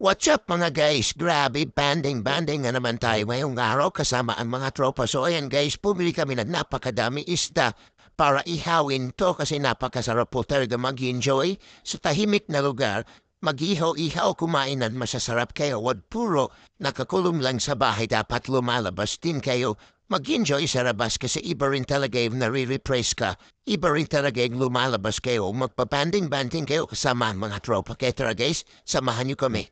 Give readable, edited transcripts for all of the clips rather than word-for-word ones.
What's up mga guys? Grabe, banding na naman tayo ngayong araw kasama ang mga tropa. So ayan guys, pumili kami ng napakadami isda para ihawin to kasi napakasarap po talaga mag-enjoy sa tahimik na lugar. Mag-ihaw-ihaw kumain at masasarap kayo. Wag puro nakakulong lang sa bahay, dapat lumalabas din kayo. Mag-enjoy sa labas kasi iba rin talaga yung nare-repress ka. Iba rin talaga yung lumalabas kayo. Magpabanding-banding kayo kasama ang mga tropa. Kaya tara guys, samahan niyo kami.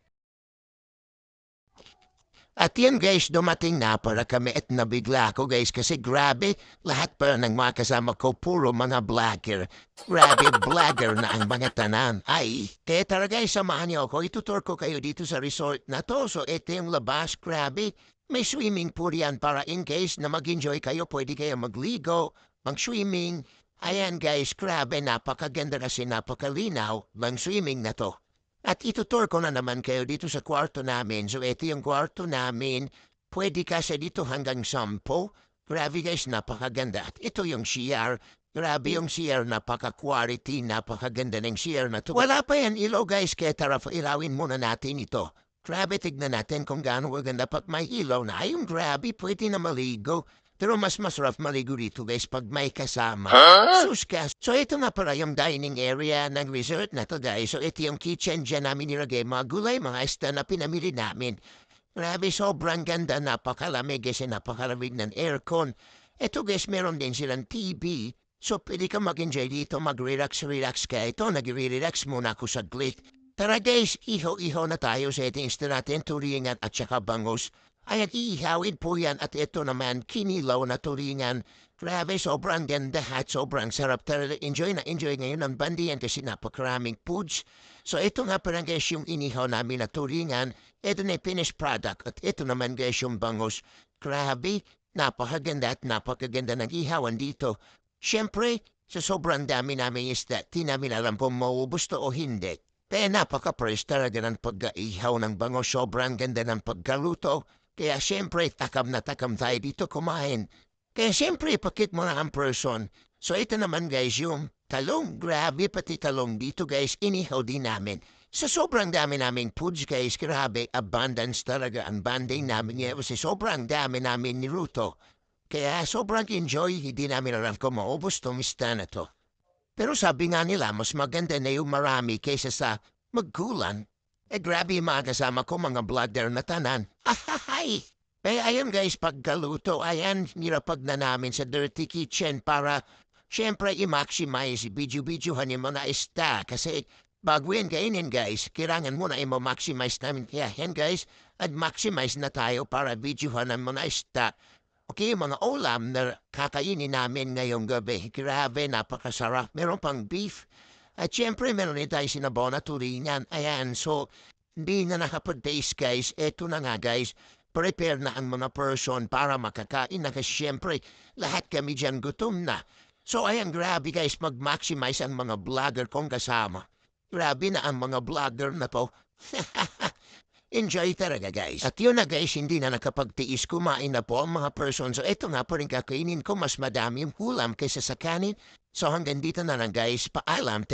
At yan guys, dumating na para kami at nabigla ako guys kasi grabe, lahat pa ng mga kasama ko puro mga vlogger. Grabe, vlogger na ang mga tanan. Ay, kaya tara guys, samahan niyo ako. Itutur ko kayo dito sa resort na to. So ito yung labas, grabe. May swimming pool yan para in case na mag-enjoy kayo, pwede kayo magligo, mag-swimming. Ayan guys, grabe, napakaganda kasi napakalinaw ng swimming na to. At itutur ko na naman kayo dito sa kwarto namin. So ito yung kwarto namin. Pwede kasi dito hanggang 10. Grabe guys, napakaganda. At ito yung CR. Grabe yung CR, napaka-quality, napakaganda ng CR na to. Wala pa yan ilaw guys, kaya tara ilawin muna natin ito. Grabe, tignan natin kung gaano kaganda. Pag may ilaw na, yung grabe, pwede na maligo. Pero mas masarap maligo dito guys pag may kasama. Sus ka. So ito na pala yung dining area ng resort na to guys. So ito yung kitchen, dyan namin nilagay mga gulay, mga isda na pinamili namin. Grabe, sobrang ganda, napakalamig kasi napakalamig ng aircon. Ito guys, meron din silang TV. So pwede ka mag-enjoy dito, mag-relax ka. Ito, nag-relax muna ako saglit. Tara guys, iho-iho na tayo sa ating isda natin, turingan at saka bangus. Ayan, iihawin po yan at ito naman, kinilaw na turingan. Grabe, sobrang ganda at sobrang sarap talaga. Enjoy na enjoy ngayon ang bandiyan kasi napakaraming foods. So ito nga parang guys yung inihaw namin na turingan. Ito na yung finished product at ito naman guys yung bangus. Grabe, napakaganda at napakaganda ng ihawan dito. Siyempre, sa sobrang dami namin isda, di namin alam kung maubos to o hindi. Kaya napaka-fresh talaga ng pagkaihaw ng bangus. Sobrang ganda ng pagkaluto. Kaya siyempre, takam na takam tayo dito kumain. Kaya siyempre, pakit mo na ang person. So ito naman guys, yung talong. Grabe, pati talong dito guys, inihaw din namin. Sa sobrang dami naming foods guys, grabe, abundance talaga ang banding namin ngayon kasi sobrang dami namin niluto. Kaya sobrang enjoy, hindi namin alam kung maubos tong ista na to. Pero sabi nga nila, mas maganda na yung marami kaysa sa magkulan. Grabe yung mga kasama ko, mga vlogger na tanan. Ahahay! Eh, ayan guys, pagkaluto, ayan, nirapag na namin sa dirty kitchen para, syempre, i-maximize, video-videohan yung mga ista. Kasi, bago yan kainin guys, kailangan muna i-maximize namin. Kaya yan guys, at maximize na tayo para videohan ang mga ista. Okay, mga ulam na kakainin namin ngayong gabi. Grabe, napakasarap. Meron pang beef. At syempre, meron din tayo sinabaw na tulingan. Ayan, so, hindi na nakapag-taste guys. Eto na nga guys, prepare na ang mga person para makakain na kasi syempre, lahat kami dyan gutom na. So ayan, grabe guys, mag-maximize ang mga vlogger kong kasama. Grabe na ang mga vlogger na to. Enjoy talaga guys. At yun na guys, hindi na nakapagtiis, kumain na po ang mga person. So ito nga po rin kakainin ko, mas madami yung ulam kaysa sa kanin. So hanggang dito na lang guys, paalam.